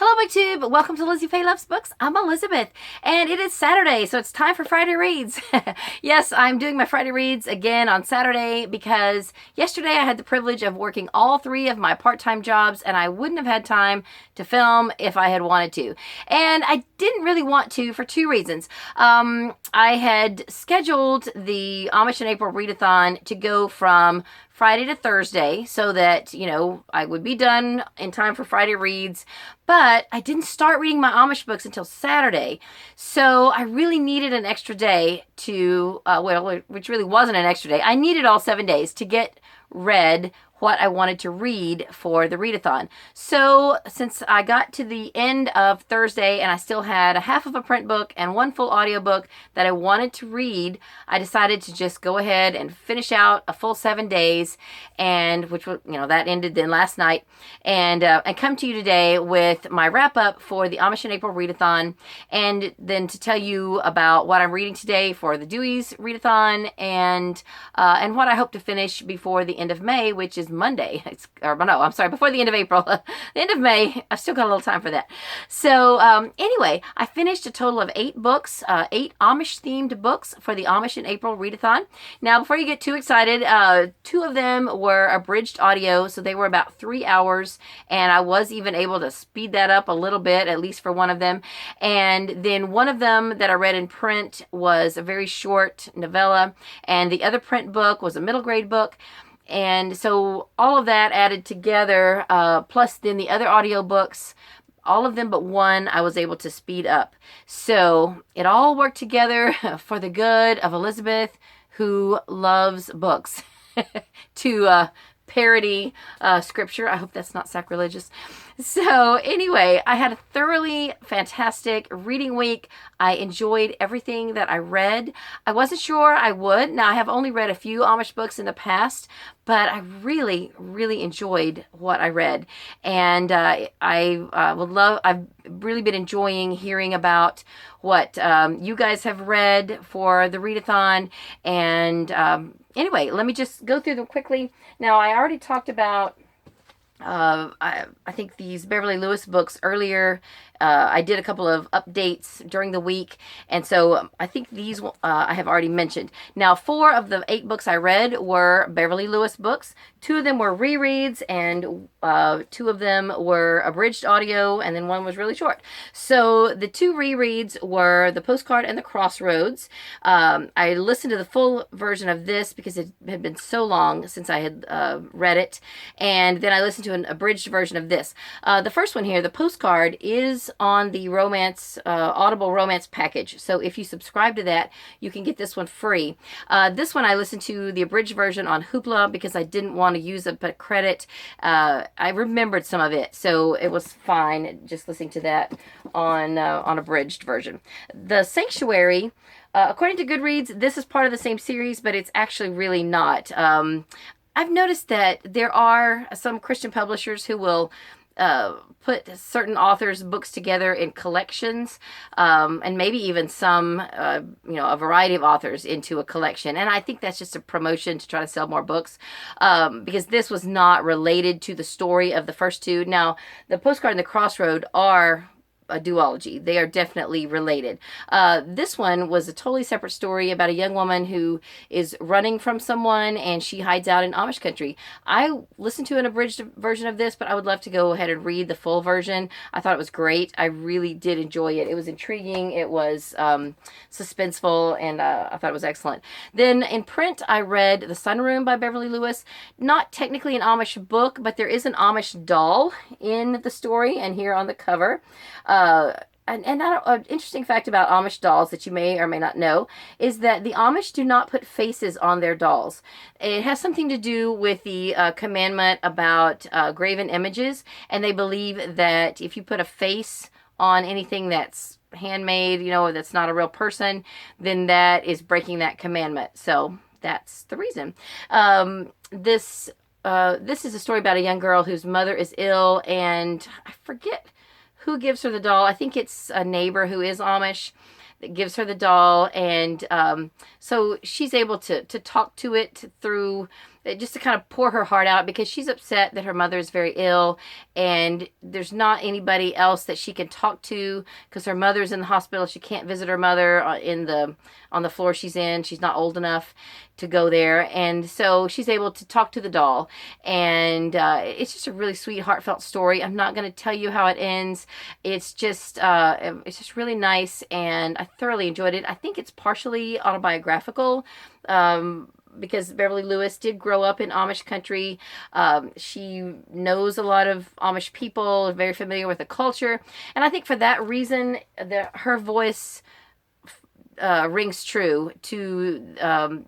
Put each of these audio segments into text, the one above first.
Hello, BookTube. Welcome to Lizziefaye Loves Books. I'm Elizabeth, and it is Saturday, so it's time for Friday Reads. Yes, I'm doing my Friday Reads again on Saturday because yesterday I had the privilege of working all three of my part-time jobs, and I wouldn't have had time to film if I had wanted to. And I didn't really want to for two reasons. I had scheduled the Amish and April Readathon to go from Friday to Thursday so that, I would be done in time for Friday Reads, but I didn't start reading my Amish books until Saturday. So I really needed an extra day to, which really wasn't an extra day. I needed all 7 days to get read what I wanted to read for the readathon. So since I got to the end of Thursday and I still had a half of a print book and one full audiobook that I wanted to read, I decided to just go ahead and finish out a full 7 days, and which was, that ended then last night, and come to you today with my wrap up for the Amish and April readathon, and then to tell you about what I'm reading today for the Deweys readathon, and what I hope to finish before the end of May, which is Monday. Before the end of April. The end of May. I've still got a little time for that. So anyway, I finished a total of 8 books, 8 Amish themed books for the Amish and April readathon. Now, before you get too excited, 2 of them were abridged audio, so they were about 3 hours, and I was even able to speed that up a little bit, at least for one of them. And then one of them that I read in print was a very short novella, and the other print book was a middle grade book. And so all of that added together, plus then the other audiobooks, all of them but one, I was able to speed up. So it all worked together for the good of Elizabeth, who loves books, to parody scripture. I hope that's not sacrilegious. So anyway, I had a thoroughly fantastic reading week. I enjoyed everything that I read. I wasn't sure I would. Now, I have only read a few Amish books in the past, but I really, really enjoyed what I read. And I've really been enjoying hearing about what you guys have read for the readathon. And anyway, let me just go through them quickly. Now, I already talked about I think these Beverly Lewis books earlier. I did a couple of updates during the week, and so I think these I have already mentioned. Now, 4 of the 8 books I read were Beverly Lewis books. 2 of them were rereads, and 2 of them were abridged audio, and then 1 was really short. So the 2 rereads were the Postcard and the Crossroads. I listened to the full version of this because it had been so long since I had read it, and then I listened to an abridged version of this. The first one here, the Postcard, is on the romance Audible romance package. So if you subscribe to that, you can get this one free. This one I listened to the abridged version on Hoopla because I didn't want to use a credit. I remembered some of it, so it was fine just listening to that on abridged version. The Sanctuary, according to Goodreads, this is part of the same series, but it's actually really not. I've noticed that there are some Christian publishers who will put certain authors' books together in collections, and maybe even some, a variety of authors into a collection. And I think that's just a promotion to try to sell more books, because this was not related to the story of the first 2. Now, the Postcard and the Crossroad are a duology. They are definitely related. This one was a totally separate story about a young woman who is running from someone, and she hides out in Amish country. I listened to an abridged version of this, but I would love to go ahead and read the full version. I thought it was great. I really did enjoy it. It was intriguing. It was suspenseful, and I thought it was excellent. Then in print, I read The Sunroom by Beverly Lewis. Not technically an Amish book, but there is an Amish doll in the story and here on the cover. An interesting fact about Amish dolls that you may or may not know is that the Amish do not put faces on their dolls. It has something to do with the commandment about graven images, and they believe that if you put a face on anything that's handmade, that's not a real person, then that is breaking that commandment. So that's the reason. This is a story about a young girl whose mother is ill, and I forget who gives her the doll. I think it's a neighbor who is Amish that gives her the doll, and so she's able to talk to it through just to kind of pour her heart out, because she's upset that her mother is very ill and there's not anybody else that she can talk to because her mother's in the hospital. She can't visit her mother on the floor she's in. She's not old enough to go there, and so she's able to talk to the doll, and it's just a really sweet, heartfelt story. I'm not going to tell you how it ends. It's just really nice, and I thoroughly enjoyed it. I think it's partially autobiographical, because Beverly Lewis did grow up in Amish country. She knows a lot of Amish people, very familiar with the culture, and I think for that reason, her voice rings true to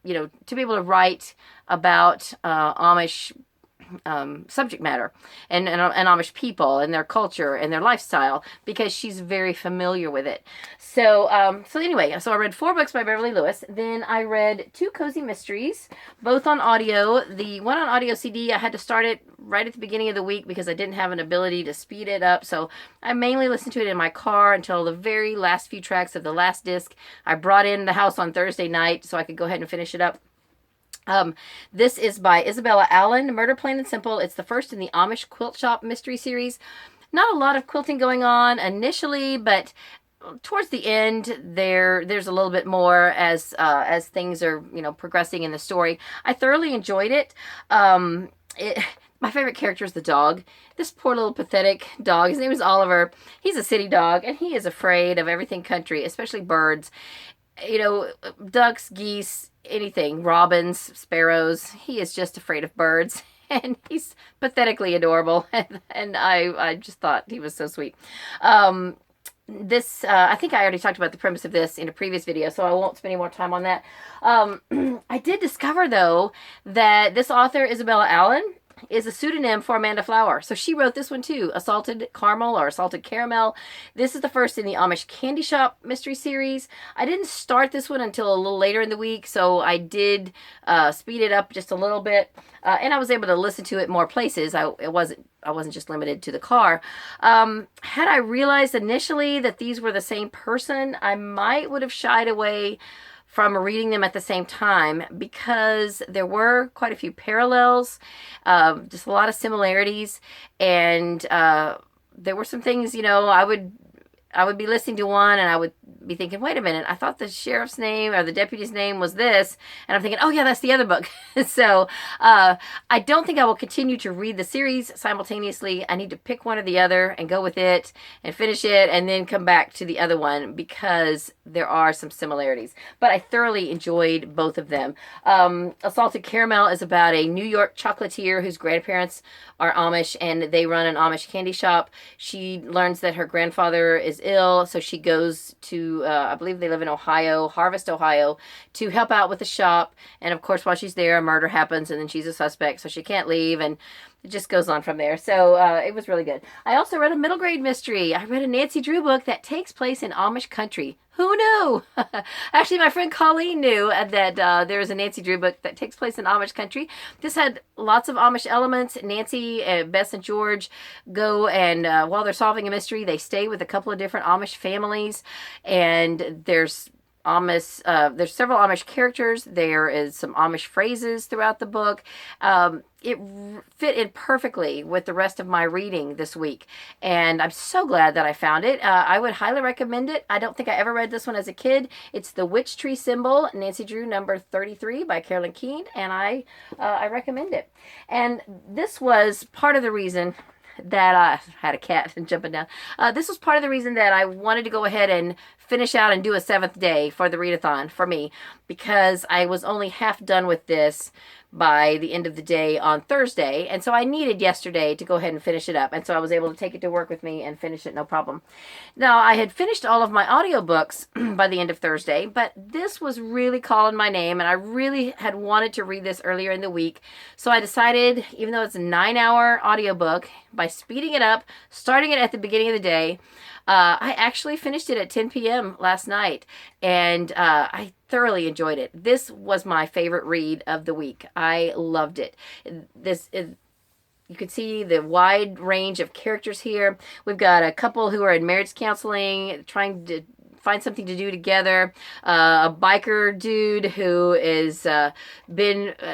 to be able to write about Amish subject matter and Amish people and their culture and their lifestyle, because she's very familiar with it. So anyway, so I read 4 books by Beverly Lewis. Then I read 2 cozy mysteries, both on audio. The one on audio CD, I had to start it right at the beginning of the week because I didn't have an ability to speed it up. So I mainly listened to it in my car until the very last few tracks of the last disc. I brought in the house on Thursday night so I could go ahead and finish it up. This is by Isabella Allen, Murder Plain and Simple. It's the first in the Amish Quilt Shop mystery series. Not a lot of quilting going on initially, but towards the end there's a little bit more as things are progressing in the story. I thoroughly enjoyed it. My favorite character is the dog. This poor little pathetic dog. His name is Oliver. He's a city dog, and he is afraid of everything country, especially birds. Ducks, geese, anything, robins, sparrows. He is just afraid of birds, and he's pathetically adorable, and I just thought he was so sweet. This, I think I already talked about the premise of this in a previous video, so I won't spend any more time on that. I did discover, though, that this author, Isabella Allen, is a pseudonym for Amanda Flower. So she wrote this one too, Assaulted Caramel or Assaulted Caramel. This is the first in the Amish Candy Shop mystery series. I didn't start this one until a little later in the week, so I did speed it up just a little bit, and I was able to listen to it more places. I wasn't just limited to the car. Had I realized initially that these were the same person, I would have shied away from reading them at the same time, because there were quite a few parallels, just a lot of similarities, and there were some things, I would be listening to one and I would be thinking, wait a minute, I thought the sheriff's name or the deputy's name was this. And I'm thinking, oh yeah, that's the other book. So I don't think I will continue to read the series simultaneously. I need to pick one or the other and go with it and finish it and then come back to the other one, because there are some similarities. But I thoroughly enjoyed both of them. Assaulted Caramel is about a New York chocolatier whose grandparents are Amish, and they run an Amish candy shop. She learns that her grandfather is ill, so she goes to, I believe they live in Ohio, Harvest, Ohio, to help out with the shop. And of course, while she's there, a murder happens, and then she's a suspect, so she can't leave, and it just goes on from there. So it was really good. I also read a middle grade mystery. I read a Nancy Drew book that takes place in Amish country. Who knew? Actually, my friend Colleen knew that there is a Nancy Drew book that takes place in Amish country. This had lots of Amish elements. Nancy, Bess, and George go, and while they're solving a mystery, they stay with a couple of different Amish families. And there's several Amish characters. There is some Amish phrases throughout the book. It fit in perfectly with the rest of my reading this week, and I'm so glad that I found it. I would highly recommend it. I don't think I ever read this one as a kid. It's The Witch Tree Symbol, Nancy Drew, number 33 by Carolyn Keene, and I recommend it. And this was part of the reason that I had a cat jumping down. This was part of the reason that I wanted to go ahead and finish out and do a 7th day for the readathon for me, because I was only half done with this by the end of the day on Thursday, and so I needed yesterday to go ahead and finish it up, and so I was able to take it to work with me and finish it no problem. Now, I had finished all of my audiobooks by the end of Thursday, but this was really calling my name, and I really had wanted to read this earlier in the week, so I decided, even though it's a 9-hour audiobook, by speeding it up, starting it at the beginning of the day, I actually finished it at 10 p.m. last night, and I thoroughly enjoyed it. This was my favorite read of the week. I loved it. You can see the wide range of characters here. We've got a couple who are in marriage counseling, trying to find something to do together. A biker dude who is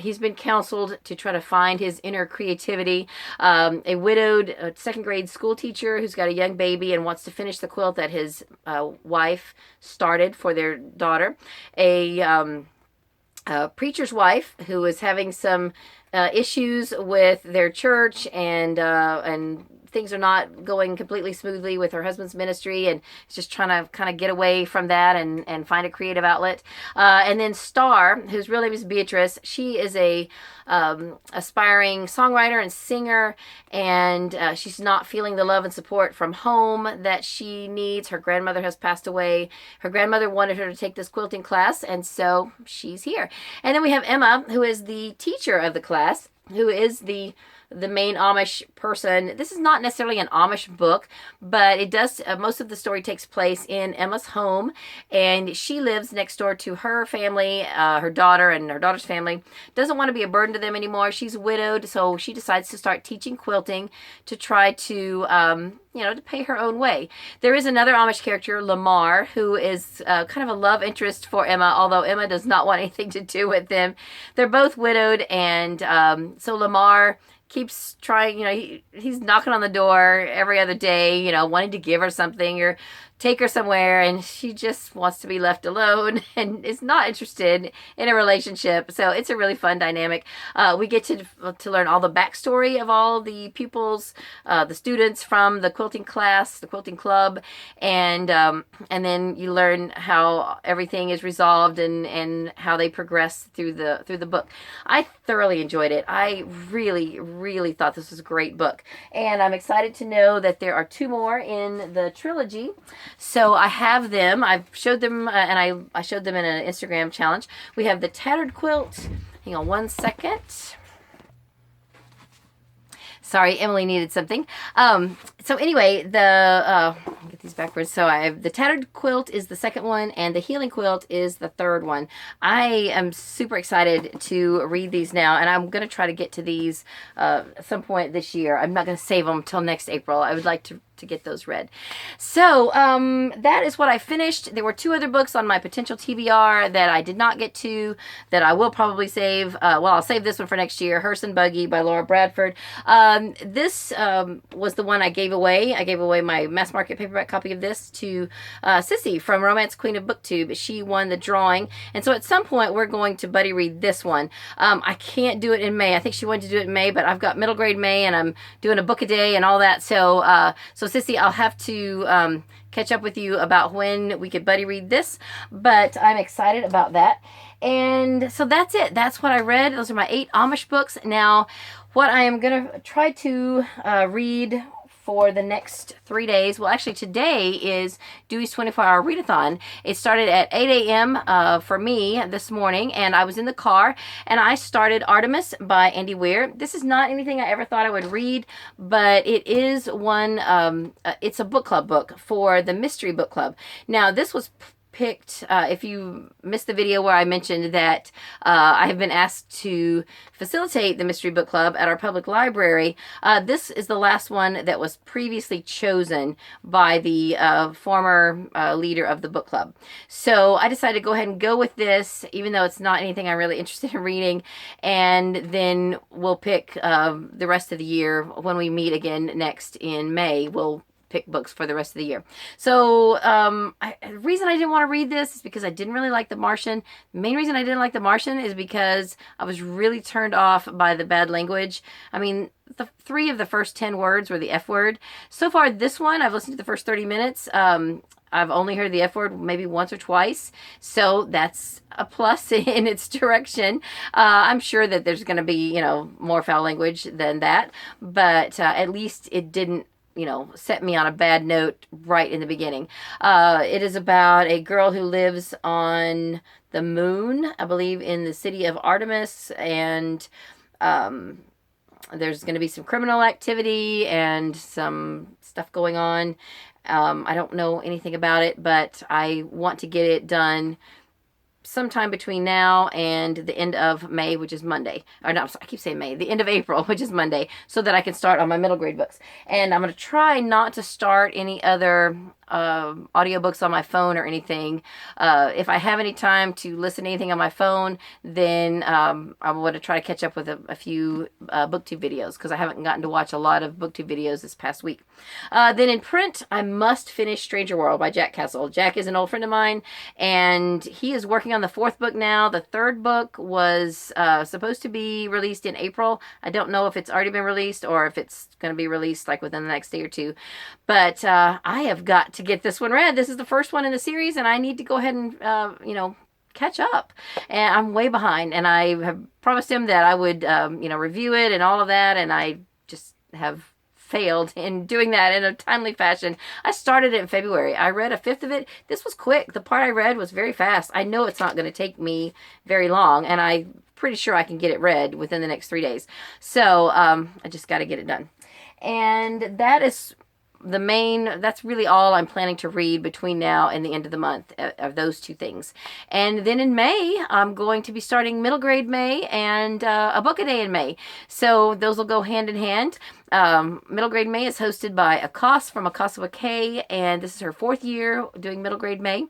he's been counseled to try to find his inner creativity. A widowed second grade school teacher who's got a young baby and wants to finish the quilt that his wife started for their daughter. A preacher's wife who is having some issues with their church, and things are not going completely smoothly with her husband's ministry, and is just trying to kind of get away from that and find a creative outlet. And then Star, whose real name is Beatrice. She is a aspiring songwriter and singer, and she's not feeling the love and support from home that she needs. Her grandmother has passed away. Her grandmother wanted her to take this quilting class, and so she's here. And then we have Emma, who is the teacher of the class, who is the main Amish person. This is not necessarily an Amish book, but it does, most of the story takes place in Emma's home, and she lives next door to her family, her daughter and her daughter's family. Doesn't want to be a burden to them anymore. She's widowed, so she decides to start teaching quilting to try to, to pay her own way. There is another Amish character, Lamar, who is kind of a love interest for Emma, although Emma does not want anything to do with them. They're both widowed, and so Lamar keeps trying, he's knocking on the door every other day, wanting to give her something or take her somewhere, and she just wants to be left alone and is not interested in a relationship. So it's a really fun dynamic. We get to learn all the backstory of all the pupils, the students from the quilting class, the quilting club, and then you learn how everything is resolved and how they progress through the book. I thoroughly enjoyed it. I really, really thought this was a great book, and I'm excited to know that there are 2 more in the trilogy. So I have them. I've showed them, and I showed them in an Instagram challenge. We have the Tattered Quilt. Hang on one second. Sorry, Emily needed something. So anyway, get these backwards. So I have the Tattered Quilt is the second one, and the Healing Quilt is the third one. I am super excited to read these now, and I'm going to try to get to these at some point this year. I'm not going to save them until next April. I would like to get those read. So that is what I finished. There were 2 other books on my potential TBR that I did not get to, that I will probably save. I'll save this one for next year, Hearse and Buggy by Laura Bradford. This was the one I gave away. I gave away my mass market paperback copy of this to Sissy from Romance Queen of BookTube. She won the drawing, and so at some point we're going to buddy read this one. I can't do it in May. I think she wanted to do it in May, but I've got middle grade May, and I'm doing a book a day and all that. So Sissy, I'll have to catch up with you about when we could buddy read this, but I'm excited about that. And so that's it. That's what I read. Those are my 8 Amish books. Now, what I am going to try to read for the next 3 days. Well, actually, today is Dewey's 24-hour readathon. It started at 8 a.m. For me this morning, and I was in the car, and I started Artemis by Andy Weir. This is not anything I ever thought I would read, but it is one, it's a book club book for the Mystery Book Club. Now, this was picked, if you missed the video where I mentioned that I have been asked to facilitate the Mystery Book Club at our public library, this is the last one that was previously chosen by the former leader of the book club. So I decided to go ahead and go with this, even though it's not anything I'm really interested in reading, and then we'll pick the rest of the year when we meet again next in May. We'll pick books for the rest of the year. So the reason I didn't want to read this is because I didn't really like The Martian. The main reason I didn't like The Martian is because I was really turned off by the bad language. I mean, the 3 of the first 10 words were the F word. So far, this one, I've listened to the first 30 minutes. I've only heard the F word maybe once or twice, so that's a plus in its direction. I'm sure that there's going to be, more foul language than that, but at least it didn't set me on a bad note right in the beginning. It is about a girl who lives on the moon, I believe in the city of Artemis, and there's going to be some criminal activity and some stuff going on. I don't know anything about it, but I want to get it done sometime between now and the end of May, which is Monday. Or no, I keep saying May. The end of April, which is Monday, so that I can start on my middle grade books. And I'm going to try not to start any other audiobooks on my phone or anything. If I have any time to listen to anything on my phone, then I want to try to catch up with a few booktube videos, because I haven't gotten to watch a lot of booktube videos this past week. Then in print, I must finish Stranger World by Jack Castle. Jack is an old friend of mine, and he is working on the 4th book now. The 3rd book was supposed to be released in April. I don't know if it's already been released or if it's going to be released like within the next day or two. But I have got to get this one read. This is the first one in the series, and I need to go ahead and, catch up. And I'm way behind, and I have promised him that I would, review it and all of that, and I just have failed in doing that in a timely fashion. I started it in February. I read a 5th of it. This was quick. The part I read was very fast. I know it's not going to take me very long, and I'm pretty sure I can get it read within the next 3 days. So I just got to get it done. And that is that's really all I'm planning to read between now and the end of the month, of those 2 things. And then in May, I'm going to be starting middle grade May and a book a day in May. So those will go hand in hand. Middle grade May is hosted by Akos from Akoswa K, and this is her 4th year doing middle grade May,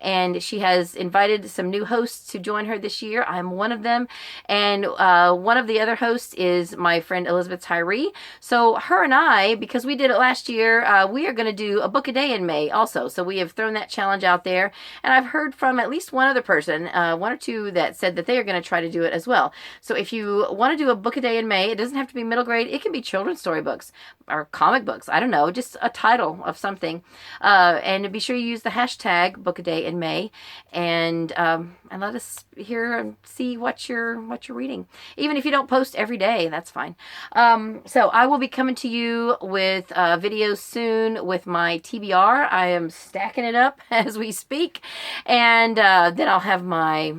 and she has invited some new hosts to join her this year. I'm one of them, and one of the other hosts is my friend Elizabeth Tyree. So her and I, because we did it last year, we are going to do a book a day in May also. So we have thrown that challenge out there, and I've heard from at least one other person, 1 or 2, that said that they are going to try to do it as well. So if you want to do a book a day in May, it doesn't have to be middle grade. It can be children's storybooks or comic books. I don't know, just a title of something. And be sure you use the hashtag book a day in May, and let us hear and see what you're reading. Even if you don't post every day, that's fine. So I will be coming to you with videos soon with my TBR. I am stacking it up as we speak, and then I'll have my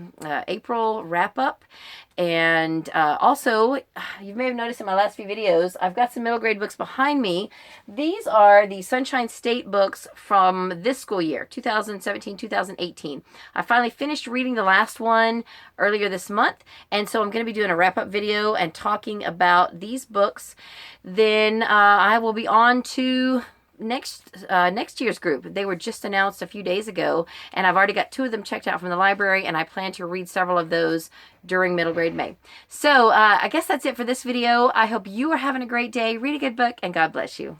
April wrap up. And also, you may have noticed in my last few videos, I've got some middle grade books behind me. These are the Sunshine State books from this school year, 2017-2018. I finally finished reading the last one earlier this month, and so I'm going to be doing a wrap-up video and talking about these books. Then I will be on to next year's group. They were just announced a few days ago, and I've already got 2 of them checked out from the library, and I plan to read several of those during middle grade May. So I guess that's it for this video. I hope you are having a great day. Read a good book, and God bless you.